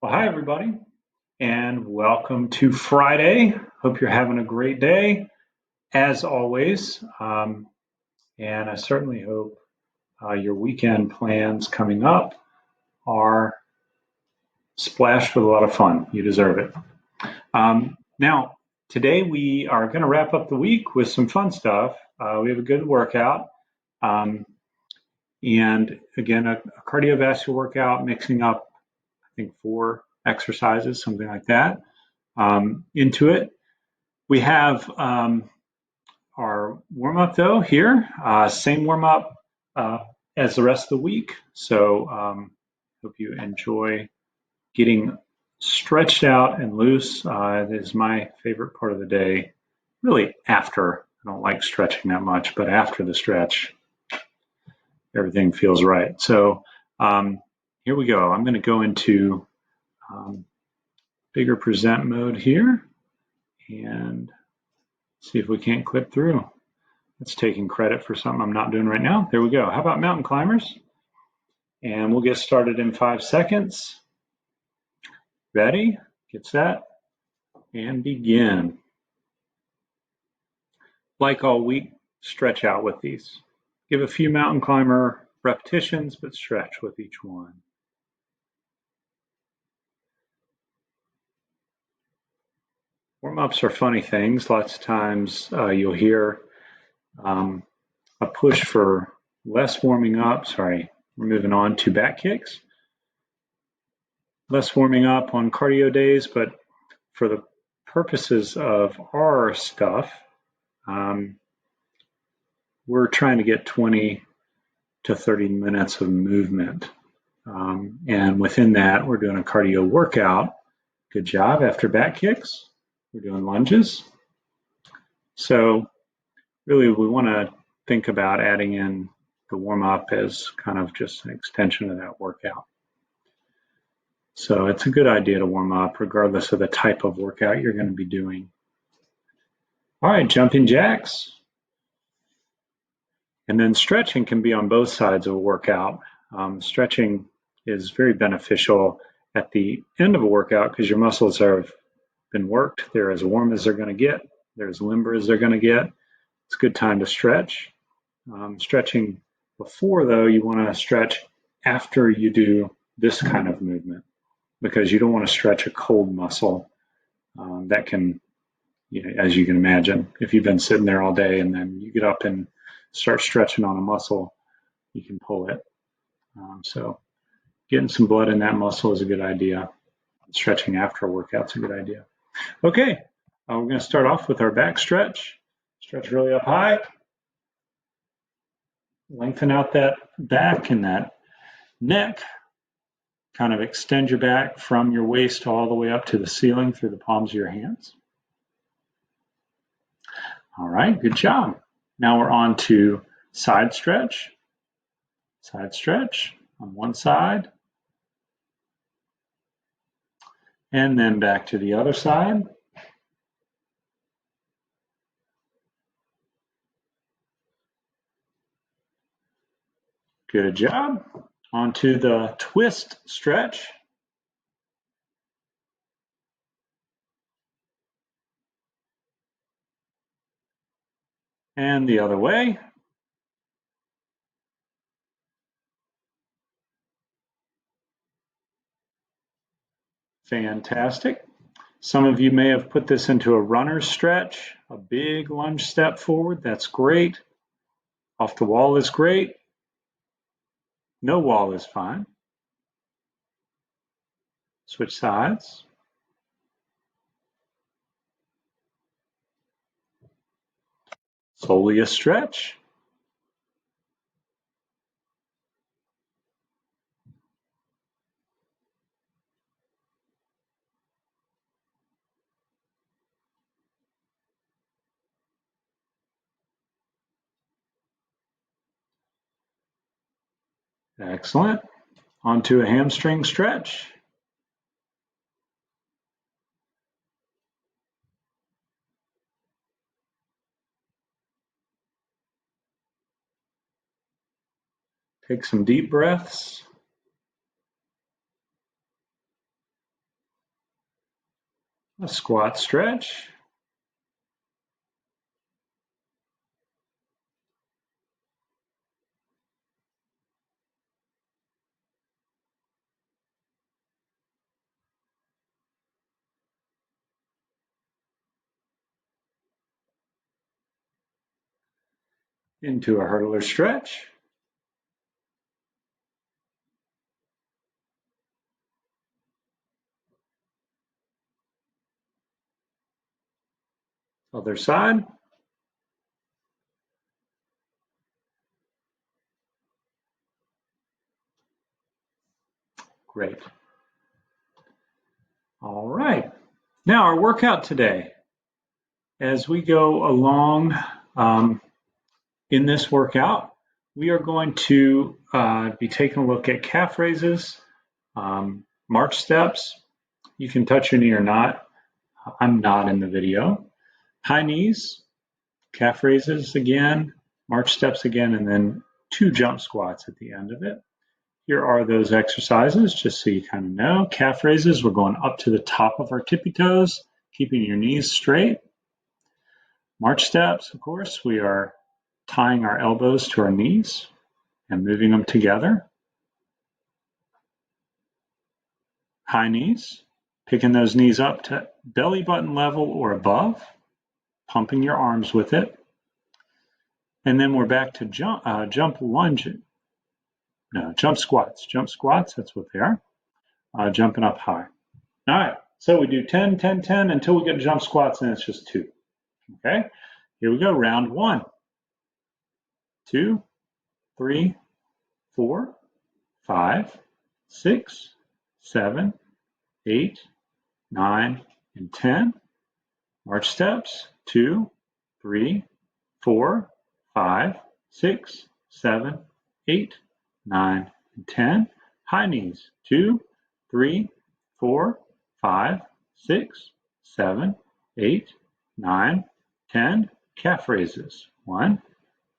Well, hi, everybody, and welcome to Friday. Hope you're having a great day, as always. And I certainly hope your weekend plans coming up are splashed with a lot of fun. You deserve it. Now, today we are going to wrap up the week with some fun stuff. We have a good workout. Um, and again, a cardiovascular workout mixing up, I think, 4 exercises, something like that, into it. We have our warm up though here, same warm up as the rest of the week. So hope you enjoy getting stretched out and loose. It is my favorite part of the day, really after. I don't like stretching that much, but after the stretch, everything feels right. So here we go. I'm going to go into bigger present mode here and see if we can't clip through. It's taking credit for something I'm not doing right now. There we go. How about mountain climbers? And we'll get started in 5 seconds. Ready? Get set and begin. Like all week, stretch out with these. Give a few mountain climber repetitions, but stretch with each one. Warm-ups are funny things. Lots of times you'll hear a push for less warming up. Sorry, we're moving on to back kicks. Less warming up on cardio days, but for the purposes of our stuff, we're trying to get 20 to 30 minutes of movement. And within that, we're doing a cardio workout. Good job. After back kicks, we're doing lunges. So really, we want to think about adding in the warm up as kind of just an extension of that workout. So it's a good idea to warm up regardless of the type of workout you're going to be doing. All right, jumping jacks. And then stretching can be on both sides of a workout. Stretching is very beneficial at the end of a workout because your muscles have been worked. They're as warm as they're going to get. They're as limber as they're going to get. It's a good time to stretch. Stretching before, though, you want to stretch after you do this kind of movement because you don't want to stretch a cold muscle that can, as you can imagine, if you've been sitting there all day and then you get up and start stretching on a muscle, you can pull it. So getting some blood in that muscle is a good idea. Stretching after a workout is a good idea. Okay, we're going to start off with our back stretch. Stretch really up high. Lengthen out that back and that neck. Kind of extend your back from your waist all the way up to the ceiling through the palms of your hands. All right, good job. Now we're on to side stretch. Side stretch on one side. And then back to the other side. Good job. Onto the twist stretch. And the other way. Fantastic. Some of you may have put this into a runner's stretch, a big lunge step forward. That's great. Off the wall is great. No wall is fine. Switch sides. Solely a stretch. Excellent. Onto a hamstring stretch. Take some deep breaths. a squat stretch. Into a hurdler stretch. Other side. Great. All right. Now our workout today. As we go along in this workout, we are going to be taking a look at calf raises, march steps. You can touch your knee or not. I'm not in the video. High knees, calf raises again, march steps again, and then 2 jump squats at the end of it. Here are those exercises, just so you kind of know. Calf raises, we're going up to the top of our tippy toes, keeping your knees straight. March steps, of course, we are tying our elbows to our knees and moving them together. High knees, picking those knees up to belly button level or above, pumping your arms with it. And then we're back to jump squats. Jump squats, that's what they are. Jumping up high. All right, so we do 10, 10, 10 until we get jump squats, and it's just 2. Okay, here we go, round 1. 2, 3, 4, 5, 6, 7, 8, 9, and 10. March steps, 2, 3, 4, 5, 6, 7, 8, 9, and 10. High knees, 2, 3, 4, 5, 6, 7, 8, 9, 10. Calf raises, 1,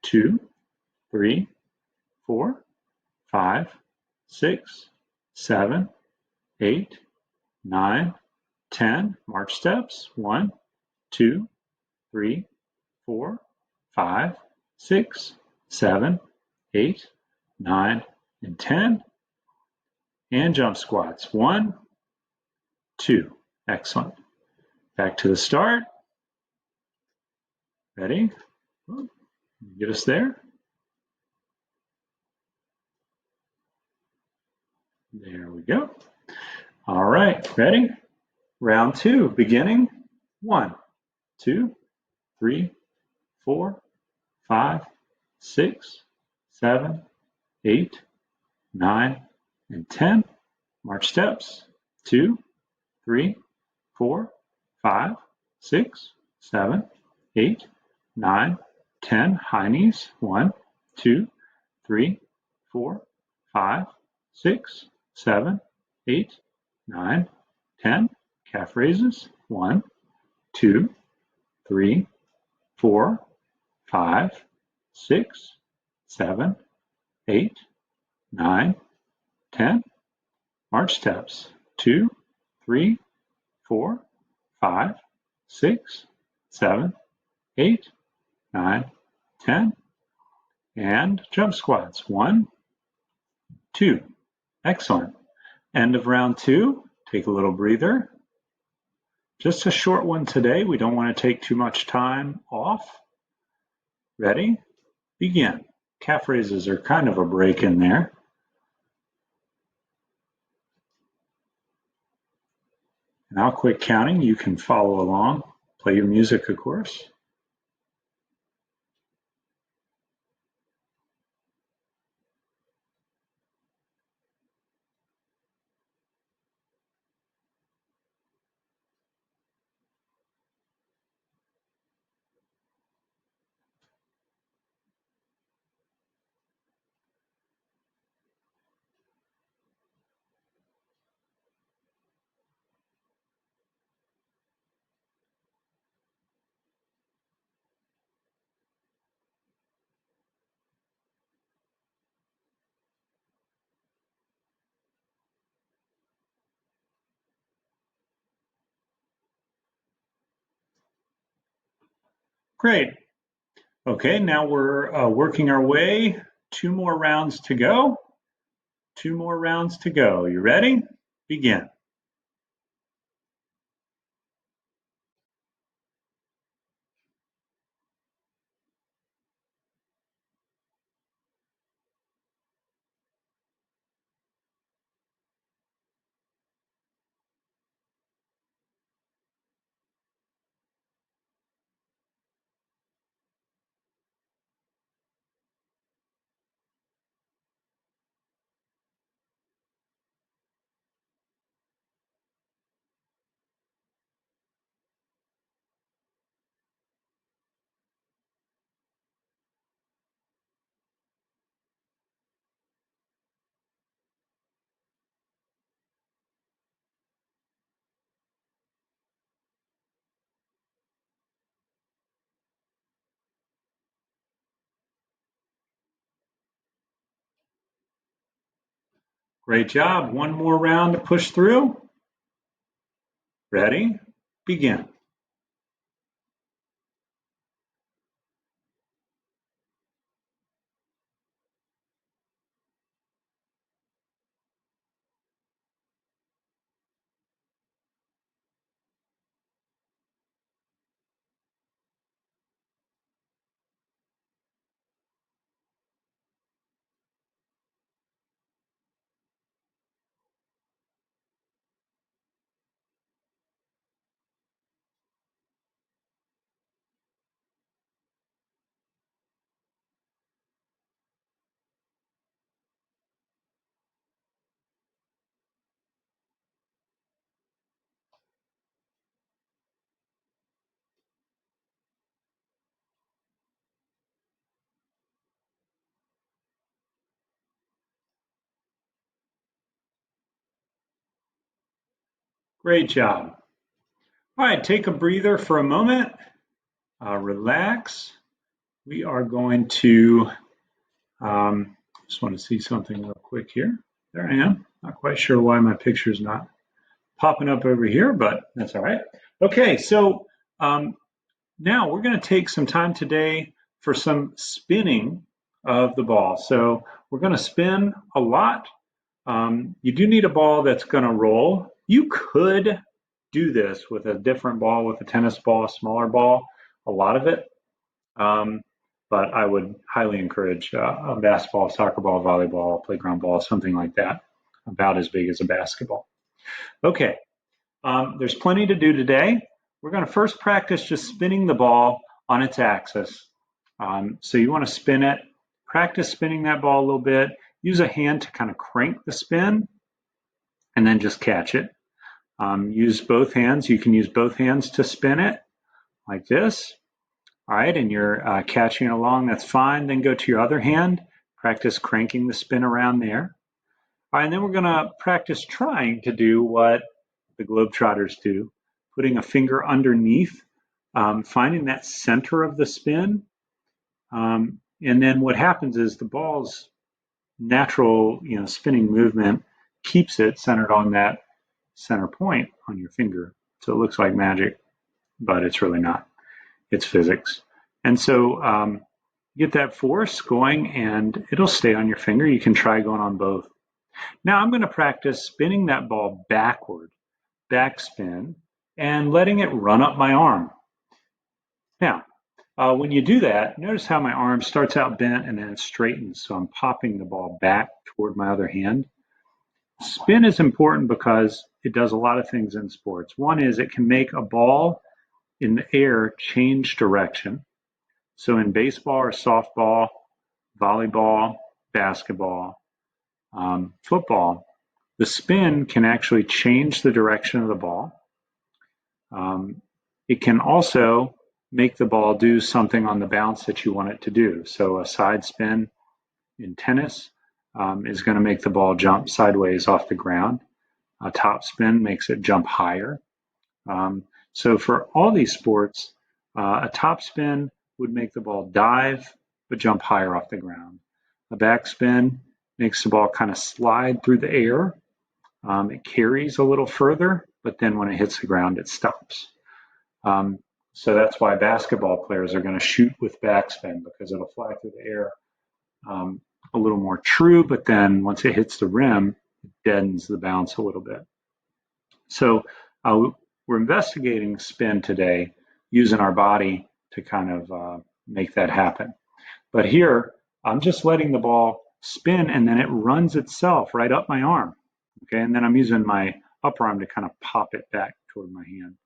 2, 3, 4, 5, 6, 7, 8, 9, 10. March steps, 1, 2, 3, 4, 5, 6, 7, 8, 9, and 10. And jump squats, 1, 2. Excellent. Back to the start. Ready? Get us there. There we go. All right, ready? Round 2, beginning. 1, 2, 3, 4, 5, 6, 7, 8, 9, and 10. March steps, 2, 3, 4, 5, 6, 7, 8, 9, 10. High knees, 1, 2, 3, 4, 5, 6, 7, 8, 9, 10. Calf raises, 1, 2, 3, 4, 5, 6, 7, 8, 9, 10. March steps, 2, 3, 4, 5, 6, 7, 8, 9, 10. And jump squats, 1, 2. Excellent. End of round 2. Take a little breather. Just a short one today. We don't want to take too much time off. Ready? Begin. Calf raises are kind of a break in there. And I'll quit counting. You can follow along. Play your music, of course. Great. Okay, now we're working our way. 2 more rounds to go. 2 more rounds to go. You ready? Begin. Great job. One more round to push through. Ready? Begin. Great job. All right, take a breather for a moment. Relax. We are going to, just want to see something real quick here. There I am. Not quite sure why my picture's not popping up over here, but that's all right. Okay, so now we're going to take some time today for some spinning of the ball. So we're going to spin a lot. You do need a ball that's going to roll. You could do this with a different ball, with a tennis ball, a smaller ball, a lot of it. But I would highly encourage a basketball, soccer ball, volleyball, playground ball, something like that, about as big as a basketball. Okay, there's plenty to do today. We're going to first practice just spinning the ball on its axis. So you want to spin it, practice spinning that ball a little bit, use a hand to kind of crank the spin, and then just catch it. Use both hands. You can use both hands to spin it like this. All right, and you're catching it along, that's fine. Then go to your other hand, practice cranking the spin around there. All right, and then we're going to practice trying to do what the Globetrotters do, putting a finger underneath, finding that center of the spin. And then what happens is the ball's natural, spinning movement keeps it centered on that center point on your finger. So it looks like magic, but it's really not. It's physics. And so get that force going and it'll stay on your finger. You can try going on both. Now I'm going to practice spinning that ball backward, backspin, and letting it run up my arm. Now, when you do that, notice how my arm starts out bent and then it straightens. So I'm popping the ball back toward my other hand. Spin is important because it does a lot of things in sports. One is it can make a ball in the air change direction. So in baseball or softball, volleyball, basketball, football, the spin can actually change the direction of the ball. It can also make the ball do something on the bounce that you want it to do. So a side spin in tennis is going to make the ball jump sideways off the ground. A top spin makes it jump higher. So for all these sports, a top spin would make the ball dive but jump higher off the ground. A backspin makes the ball kind of slide through the air. It carries a little further, but then when it hits the ground, it stops. So that's why basketball players are going to shoot with backspin, because it'll fly through the air a little more true, but then once it hits the rim, it deadens the bounce a little bit. So we're investigating spin today, using our body to kind of make that happen. But here, I'm just letting the ball spin, and then it runs itself right up my arm. Okay, and then I'm using my upper arm to kind of pop it back toward my hand.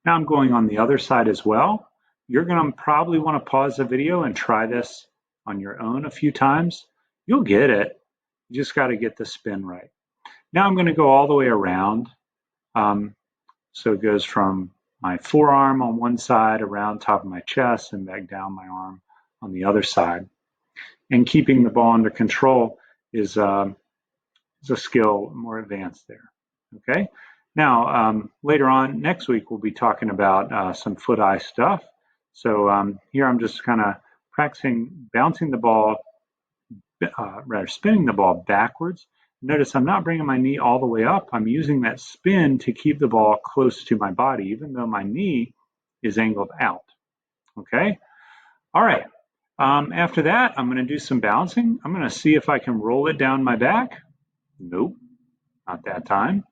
Now I'm going on the other side as well. You're going to probably want to pause the video and try this on your own a few times. You'll get it. You just got to get the spin right. Now I'm going to go all the way around. So it goes from my forearm on one side, around top of my chest, and back down my arm on the other side. And keeping the ball under control is a skill more advanced there. Okay. Now, later on next week, we'll be talking about some foot-eye stuff. So here I'm just kind of practicing bouncing the ball, spinning the ball backwards. Notice I'm not bringing my knee all the way up. I'm using that spin to keep the ball close to my body, even though my knee is angled out. Okay. All right. After that, I'm going to do some bouncing. I'm going to see if I can roll it down my back. Nope, not that time.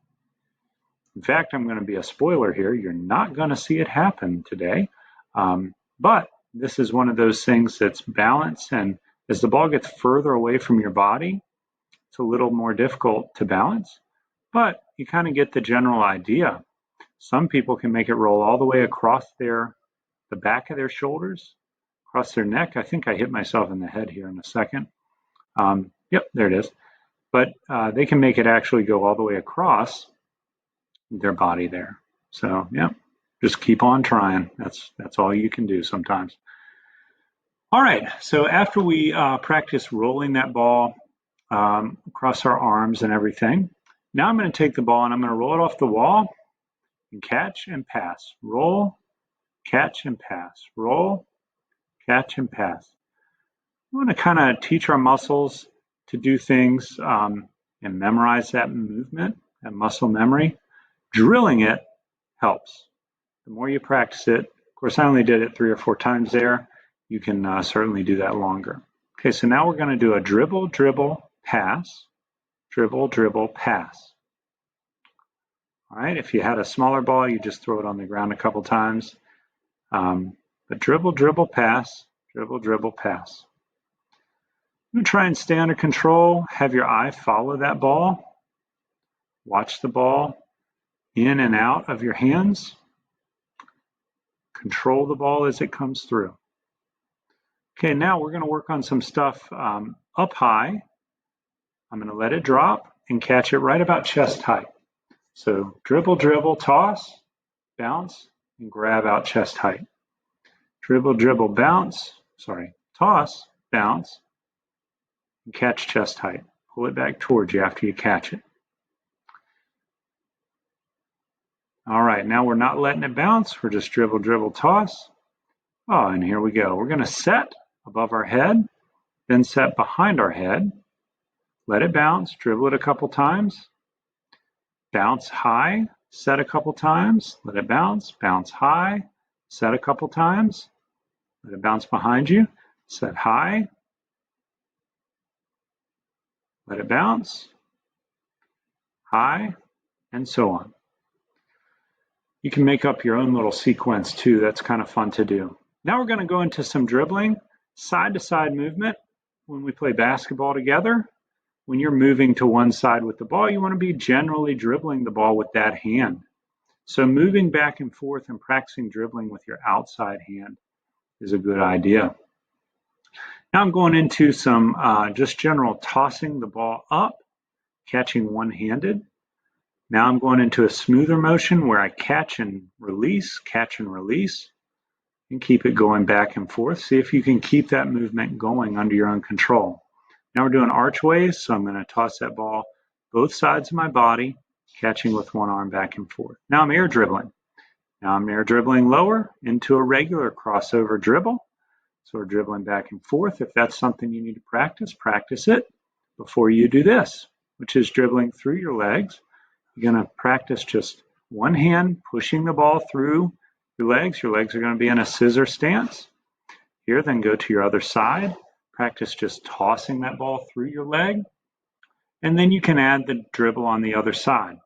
In fact, I'm going to be a spoiler here. You're not going to see it happen today. But this is one of those things that's balanced, and as the ball gets further away from your body, it's a little more difficult to balance, but you kind of get the general idea. Some people can make it roll all the way across the back of their shoulders, across their neck. I think I hit myself in the head here in a second. Yep, there it is. But they can make it actually go all the way across their body there. So, yeah, just keep on trying. That's all you can do sometimes. All right, so after we practice rolling that ball across our arms and everything, now I'm going to take the ball and I'm going to roll it off the wall and catch and pass. Roll, catch and pass. Roll, catch and pass. We want to kind of teach our muscles to do things and memorize that movement, that muscle memory. Drilling it helps. The more you practice it, of course, I only did it 3 or 4 times there. You can certainly do that longer. Okay, so now we're going to do a dribble, dribble, pass. Dribble, dribble, pass. All right, if you had a smaller ball, you just throw it on the ground a couple times. But dribble, dribble, pass. Dribble, dribble, pass. I'm going to try and stay under control. Have your eye follow that ball. Watch the ball in and out of your hands. Control the ball as it comes through. Okay, now we're going to work on some stuff up high. I'm going to let it drop and catch it right about chest height. So dribble, dribble, toss, bounce, and grab out chest height. Dribble, dribble, bounce, toss, bounce, and catch chest height. Pull it back towards you after you catch it. All right, now we're not letting it bounce. We're just dribble, dribble, toss. Oh, and here we go. We're going to set above our head, then set behind our head. Let it bounce, dribble it a couple times. Bounce high, set a couple times. Let it bounce, bounce high, set a couple times. Let it bounce behind you, set high. Let it bounce, high, and so on. You can make up your own little sequence too. That's kind of fun to do. Now we're going to go into some dribbling, side-to-side movement. When we play basketball together, when you're moving to one side with the ball, you want to be generally dribbling the ball with that hand. So moving back and forth and practicing dribbling with your outside hand is a good idea. Now I'm going into some just general tossing the ball up, catching one-handed. Now I'm going into a smoother motion where I catch and release, and keep it going back and forth. See if you can keep that movement going under your own control. Now we're doing archways, so I'm going to toss that ball both sides of my body, catching with one arm back and forth. Now I'm air dribbling. Now I'm air dribbling lower into a regular crossover dribble. So we're dribbling back and forth. If that's something you need to practice, practice it before you do this, which is dribbling through your legs. You're going to practice just one hand pushing the ball through your legs. Your legs are going to be in a scissor stance. Here, then go to your other side. Practice just tossing that ball through your leg. And then you can add the dribble on the other side.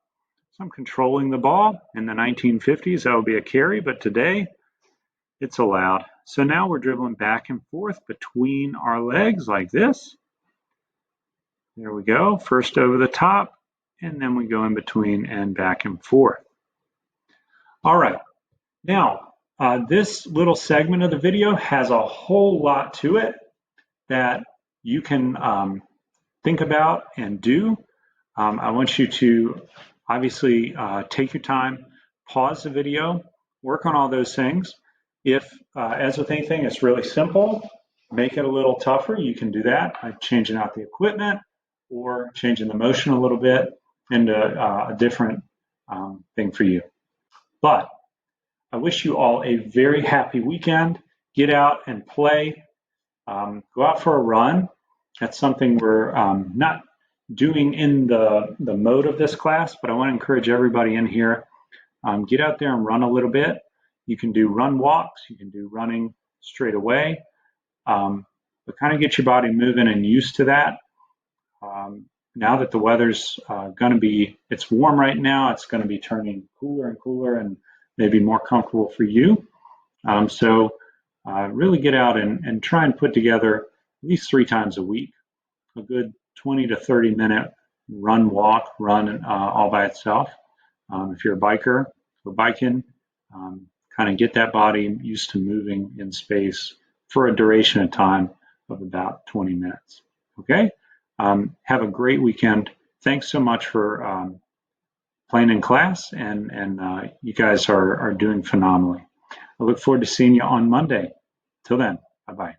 So I'm controlling the ball. In the 1950s, that would be a carry, but today it's allowed. So now we're dribbling back and forth between our legs like this. There we go. First over the top, and then we go in between and back and forth. All right. Now, this little segment of the video has a whole lot to it that you can think about and do. I want you to obviously take your time, pause the video, work on all those things. If, as with anything, it's really simple, make it a little tougher, you can do that by changing out the equipment or changing the motion a little bit into a different thing for you. But I wish you all a very happy weekend. Get out and play. Go out for a run. That's something we're not doing in the mode of this class, but I want to encourage everybody in here, get out there and run a little bit. You can do run walks, you can do running straight away, but kind of get your body moving and used to that. Now that the weather's going to be, it's warm right now, it's going to be turning cooler and cooler and maybe more comfortable for you. So really get out and try and put together at least 3 times a week a good 20 to 30 minute run, walk, run all by itself. If you're a biker, go biking, kind of get that body used to moving in space for a duration of time of about 20 minutes. Okay? Have a great weekend. Thanks so much for playing in class, and you guys are doing phenomenally. I look forward to seeing you on Monday. Till then, bye-bye.